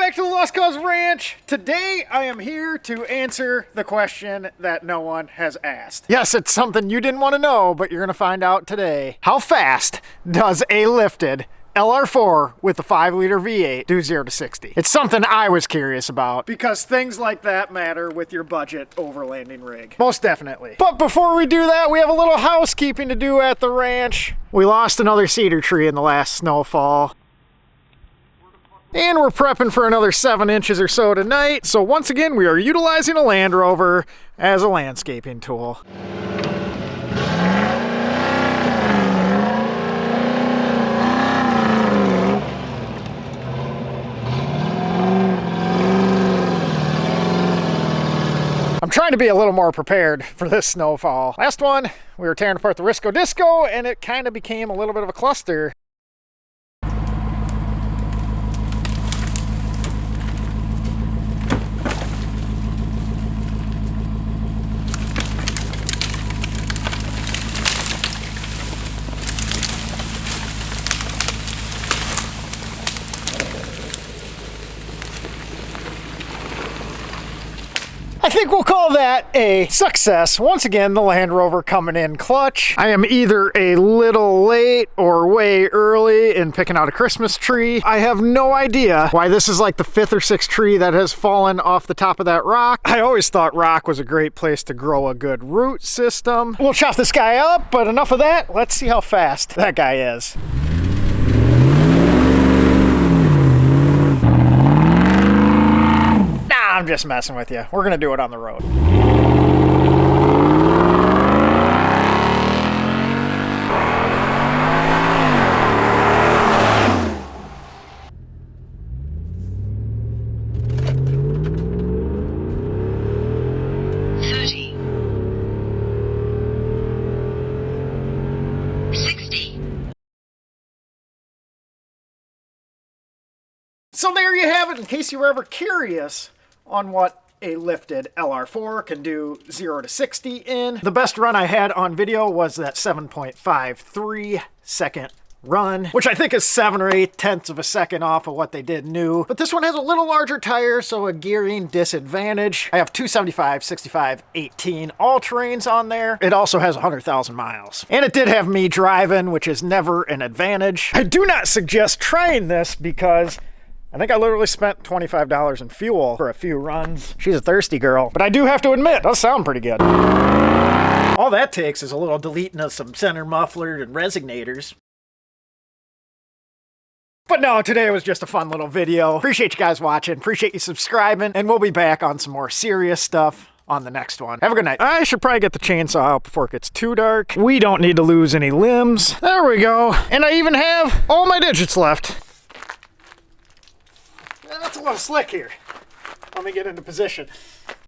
back to the Lost Cause Ranch. Today I am here to answer the question that no one has asked. Yes, it's something you didn't want to know, but you're going to find out today. How fast does a lifted LR4 with a 5-liter V8 do 0 to 60? It's something I was curious about because things like that matter with your budget overlanding rig. Most definitely. But before we do that, we have a little housekeeping to do at the ranch. We lost another cedar tree in the last snowfall. And we're prepping for another 7 inches or so tonight. So once again, we are utilizing a Land Rover as a landscaping tool. I'm trying to be a little more prepared for this snowfall. Last one, we were tearing apart the Risco Disco and it kind of became a little bit of a cluster. I think we'll call that a success. Once again, the Land Rover coming in clutch. I am either a little late or way early in picking out a Christmas tree. I have no idea why this is like the 5th or 6th tree that has fallen off the top of that rock. I always thought rock was a great place to grow a good root system. We'll chop this guy up, but enough of that. Let's see how fast that guy is. I'm just messing with you. We're gonna do it on the road. So there you have it, in case you were ever curious on what a lifted LR4 can do 0 to 60 in. The best run I had on video was that 7.53 second run, which I think is 7 or 8 tenths of a second off of what they did new. But this one has a little larger tire, so a gearing disadvantage. I have 275, 65, 18 all-terrains on there. It also has 100,000 miles. And it did have me driving, which is never an advantage. I do not suggest trying this because I think I literally spent $25 in fuel for a few runs. She's a thirsty girl, but I do have to admit, it does sound pretty good. All that takes is a little deleting of some center mufflers and resignators. But no, today was just a fun little video. Appreciate you guys watching, appreciate you subscribing, and we'll be back on some more serious stuff on the next one. Have a good night. I should probably get the chainsaw out before it gets too dark. We don't need to lose any limbs. There we go. And I even have all my digits left. That's a little slick here. Let me get into position.